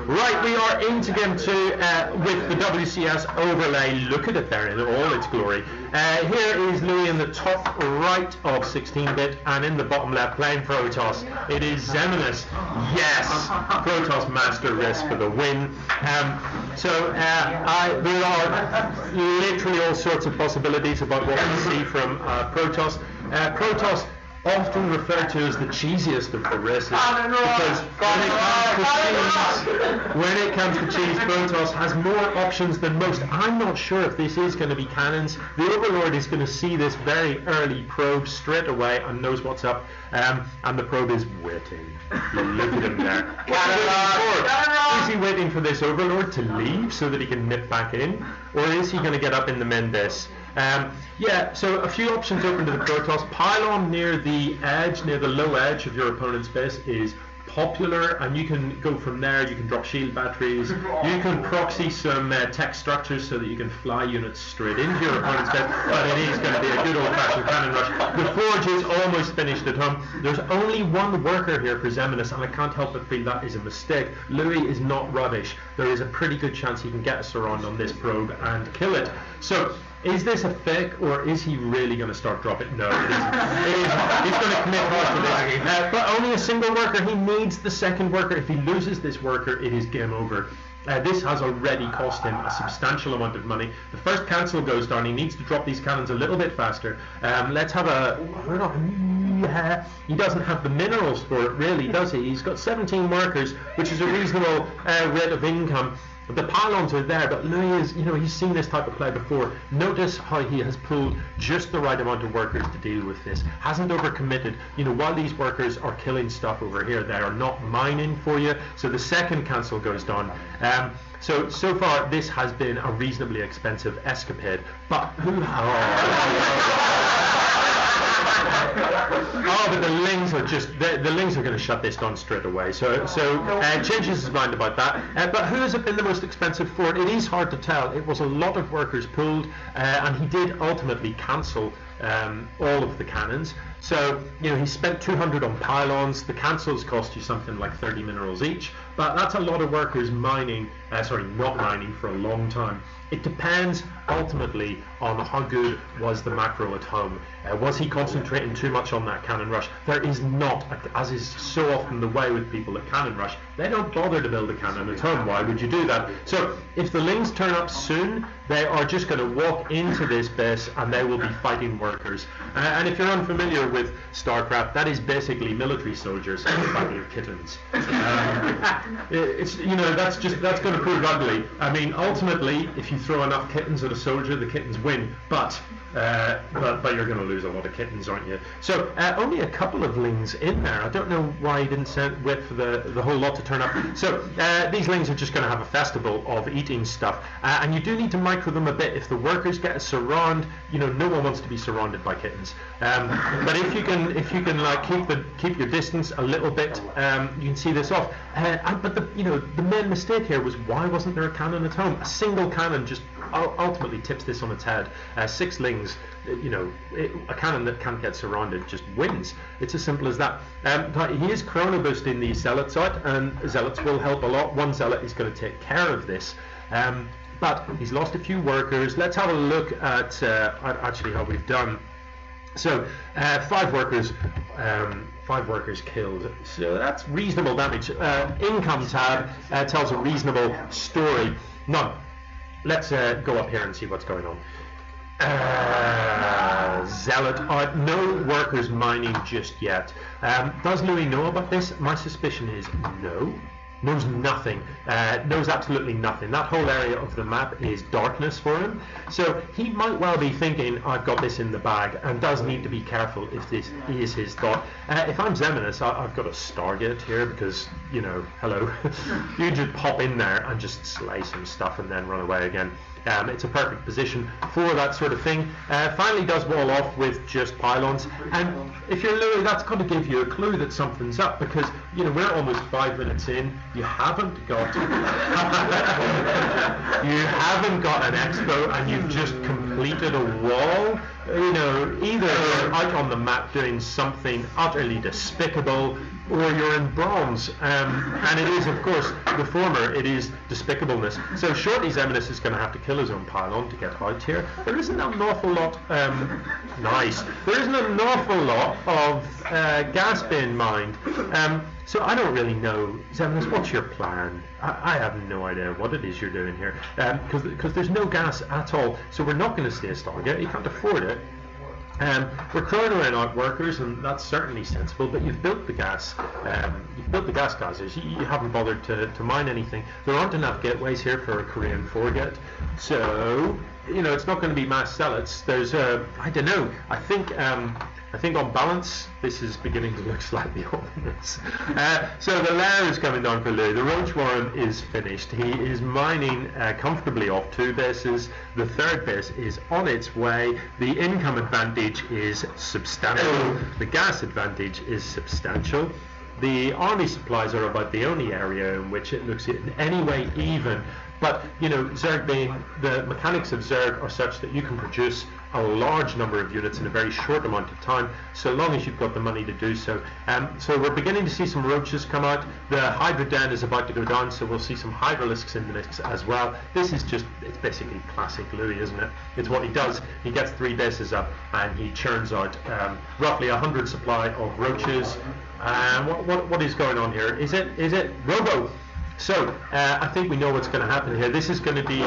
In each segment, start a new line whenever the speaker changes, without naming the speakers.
Right, we are into game 2 with the WCS overlay. Look at it there in all its glory. Here is Louis in the top right of 16-bit, and in the bottom left playing Protoss. It is Xemnas. Yes, Protoss Master Race for the win. There are literally all sorts of possibilities about what we see from Protoss. Protoss often referred to as the cheesiest of the races, because when it comes to cheese, Protoss has more options than most. I'm not sure if this is going to be cannons. The Overlord is going to see this very early probe straight away and knows what's up, and the probe is waiting. Look at him there. Is he waiting for this Overlord to leave so that he can nip back in, or is he going to get up in the main base? So a few options open to the Protoss. Pylon near the edge, near the low edge of your opponent's base is popular, and you can go from there. You can drop shield batteries, you can proxy some tech structures so that you can fly units straight into your opponent's base, but it is going to be a good old-fashioned cannon rush. The forge is almost finished at home. There's only one worker here for Xemnas, and I can't help but feel that is a mistake. Louis is not rubbish. There is a pretty good chance he can get a surround on this probe and kill it. So is this a fake, or is he really going to start dropping? No, it isn't. He's going to commit hard to this. But only a single worker. He needs the second worker. If he loses this worker, it is game over. This has already cost him a substantial amount of money. The first cancel goes down. He needs to drop these cannons a little bit faster. Let's have a... He doesn't have the minerals for it, really, does he? He's got 17 workers, which is a reasonable rate of income. The pylons are there, but Louis is, he's seen this type of play before. Notice how he has pulled just the right amount of workers to deal with this. Hasn't overcommitted. While these workers are killing stuff over here, they are not mining for you. So the second cancel goes down. So far, this has been a reasonably expensive escapade. But but the Lings are the Lings are going to shut this down straight away. So changes his mind about that. But who has it been the most expensive for? It is hard to tell. It was a lot of workers pulled, and he did ultimately cancel all of the cannons. So he spent 200 on pylons. The cancels cost you something like 30 minerals each, but that's a lot of workers mining. Not mining for a long time. It depends ultimately on how good was the macro at home. Was he concentrating too much on that cannon rush? There is not, as is so often the way with people at cannon rush, they don't bother to build a cannon at home. Why would you do that? So if the Lings turn up soon, they are just going to walk into this base and they will be fighting workers. And if you're unfamiliar with StarCraft, that is basically military soldiers fighting kittens. That's going to prove ugly. I mean, ultimately, if you throw enough kittens at a soldier, the kittens win. But you're going to lose a lot of kittens, aren't you? So only a couple of Lings in there. I don't know why he didn't wait for the whole lot to turn up. So these Lings are just going to have a festival of eating stuff, and you do need to micro them a bit. If the workers get a surround, no one wants to be surrounded by kittens. But if you can keep your distance a little bit, you can see this off. But the main mistake here was, why wasn't there a cannon at home? A single cannon just ultimately tips this on its head. 6 Lings, a cannon that can't get surrounded just wins. It's as simple as that. He is chrono boosting these zealots out, and zealots will help a lot. One zealot is going to take care of this. But he's lost a few workers. Let's have a look at actually how we've done. So 5 workers killed. So that's reasonable damage. Income tab tells a reasonable story. None. Let's go up here and see what's going on. Zealot out. No workers mining just yet. Does Louis know about this? My suspicion is no. Knows nothing. Knows absolutely nothing. That whole area of the map is darkness for him. So he might well be thinking, I've got this in the bag, and does need to be careful if this is his thought. If I'm Xemnas, I've got a Stargate here because, hello. You just pop in there and just slay some stuff and then run away again. It's a perfect position for that sort of thing. Finally does wall off with just pylons, and if you're Louis, that's going to give you a clue that something's up, because we're almost 5 minutes in. You haven't got an expo, and you've just completed a wall. Either you're out on the map doing something utterly despicable, or you're in bronze, and it is, of course, the former, it is despicableness. So shortly Xeminus is going to have to kill his own pylon to get out here. There isn't an awful lot, there isn't an awful lot of gas being mined. So I don't really know, Xeminus, what's your plan? I have no idea what it is you're doing here, because there's no gas at all, so we're not going to stay a Stargate, you can't afford it. We're clearing out workers, and that's certainly sensible, but you've built the gas, geysers. You haven't bothered to mine anything. There aren't enough gateways here for a Korean forget, so it's not going to be mass zealots. There's I don't know, I think on balance this is beginning to look slightly ominous. So the lair is coming down for Louis. The roach warren is finished. He is mining comfortably off 2 bases. The 3rd base is on its way. The income advantage is substantial. The gas advantage is substantial. The army supplies are about the only area in which it looks in any way even. But Zerg being, the mechanics of Zerg are such that you can produce a large number of units in a very short amount of time, so long as you've got the money to do so. So we're beginning to see some roaches come out. The Hydra Den is about to go down, so we'll see some Hydralisks in the mix as well. This is just, it's basically classic Louis, isn't it? It's what he does. He gets 3 bases up and he churns out roughly 100 supply of roaches. What is going on here? Is it Robo? So I think we know what's going to happen here. This is going to be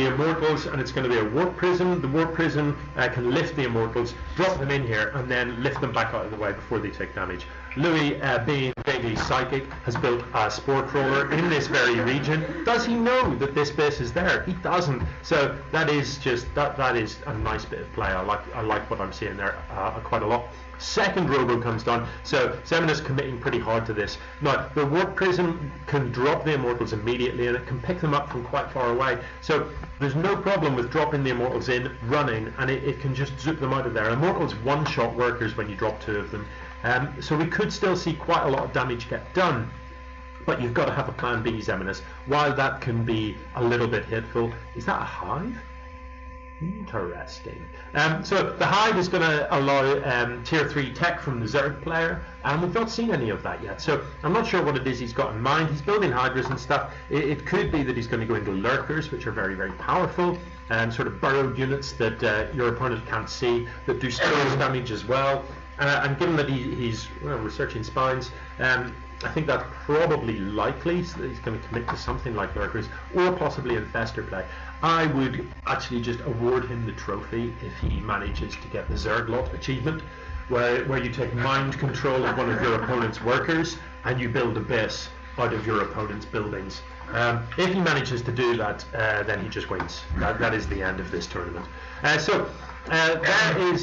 Immortals, and it's going to be a Warp Prism. The Warp Prism can lift the Immortals, drop them in here, and then lift them back out of the way before they take damage. Louis, being vaguely psychic, has built a Spore Crawler in this very region. Does he know that this base is there? He doesn't. So that is just that is a nice bit of play. I like what I'm seeing there quite a lot. Second Robo comes down, so Xeminus committing pretty hard to this. Now, the Warp Prism can drop the Immortals immediately, and it can pick them up from quite far away. So there's no problem with dropping the Immortals in, running, and it can just zoop them out of there. Immortals one-shot workers when you drop 2 of them. So we could still see quite a lot of damage get done. But you've got to have a plan B, Xeminus. While that can be a little bit hitful, is that a hive? Interesting. So the hive is going to allow tier 3 tech from the Zerg player, and we've not seen any of that yet. So I'm not sure what it is he's got in mind. He's building hydras and stuff. It could be that he's going to go into lurkers, which are very, very powerful, sort of burrowed units that your opponent can't see, that do spells damage as well. And given that he's researching spines, I think that's probably likely, so that he's going to commit to something like lurkers, or possibly infestor play. I would actually just award him the trophy if he manages to get the Zerglot achievement, where you take mind control of one of your opponent's workers and you build a base out of your opponent's buildings. If he manages to do that, then he just wins. That is the end of this tournament. There's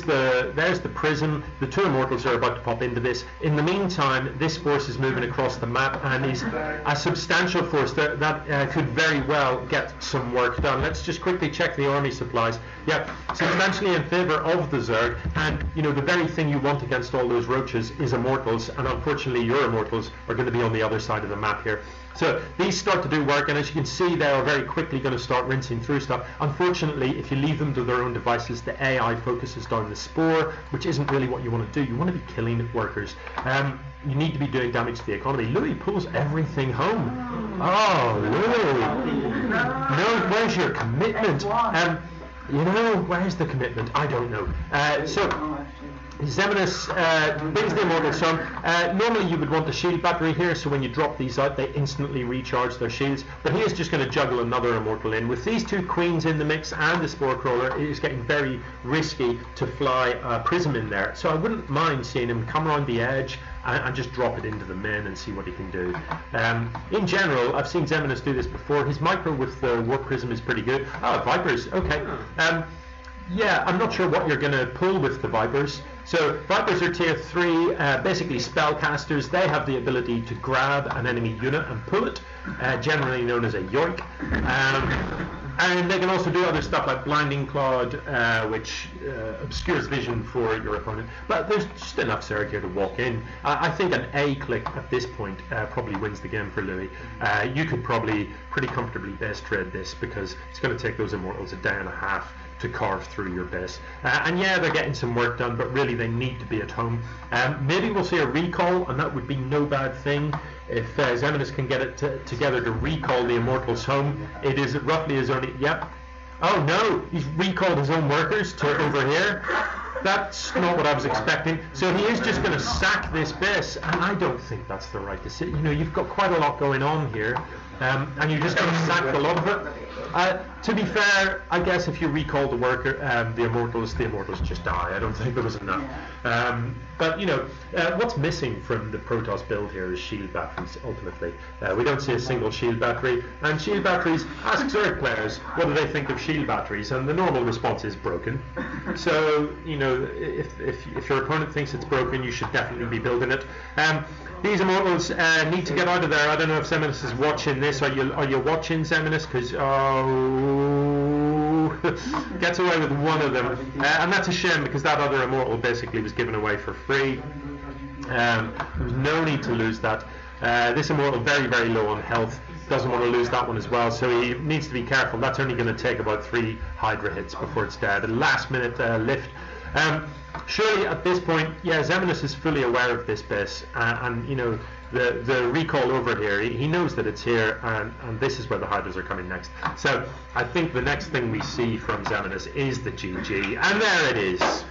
the prism. The 2 Immortals are about to pop into this. In the meantime, this force is moving across the map and is a substantial force that could very well get some work done. Let's just quickly check the army supplies. Yeah, substantially in favour of the Zerg, and the very thing you want against all those roaches is Immortals, and unfortunately your Immortals are going to be on the other side of the map here. So these start to do work, and as you can see, they are very quickly going to start rinsing through stuff. Unfortunately, if you leave them to their own devices, the AI focuses down the spore, which isn't really what you want to do. You want to be killing workers. You need to be doing damage to the economy. Louis pulls everything home. Oh, Louis! No, where's your commitment? Where's the commitment? I don't know. Xeminus brings the Immortal Sun. Normally you would want the shield battery here, so when you drop these out they instantly recharge their shields, but he is just going to juggle another Immortal in. With these 2 Queens in the mix and the Spore Crawler, it is getting very risky to fly a Prism in there, so I wouldn't mind seeing him come around the edge and just drop it into the men and see what he can do. In general, I've seen Xeminus do this before. His micro with the Warp Prism is pretty good. Vipers, okay. Yeah, I'm not sure what you're going to pull with the Vipers. So Vipers are tier 3, basically spellcasters. They have the ability to grab an enemy unit and pull it, generally known as a yoink. And they can also do other stuff like Blinding Cloud, which obscures vision for your opponent. But there's just enough Zerg here to walk in. I think an A click at this point probably wins the game for Louis. You could probably pretty comfortably base trade this, because it's going to take those Immortals a day and a half to carve through your base. And yeah, they're getting some work done, but really they need to be at home. Maybe we'll see a recall, and that would be no bad thing if Xeminus can get it together to recall the Immortals home. It is roughly his only... Yep. Oh no, he's recalled his own workers to over here. That's not what I was expecting. So he is just going to sack this base, and I don't think that's the right decision. You know, you've got quite a lot going on here, and you're just going to sack a lot of it. To be fair, I guess if you recall the worker, the Immortals just die. I don't think there was enough. But you know, what's missing from the Protoss build here is shield batteries. Ultimately, we don't see a single shield battery. And shield batteries, ask Zerg players, what do they think of shield batteries? And the normal response is broken. So you know, if your opponent thinks it's broken, you should definitely be building it. These Immortals need to get out of there. I don't know if Xeminus is watching this. Are you watching, Xeminus? Because gets away with one of them, and that's a shame because that other Immortal basically was given away for free. There was no need to lose that. This Immortal very, very low on health. Doesn't want to lose that one as well, so he needs to be careful. That's only going to take about 3 Hydra hits before it's dead. A last minute lift. Surely at this point, yeah, Xeminus is fully aware of this base, and you know, the recall over here, he knows that it's here, and this is where the Hydras are coming next. So I think the next thing we see from Xeminus is the GG, and there it is.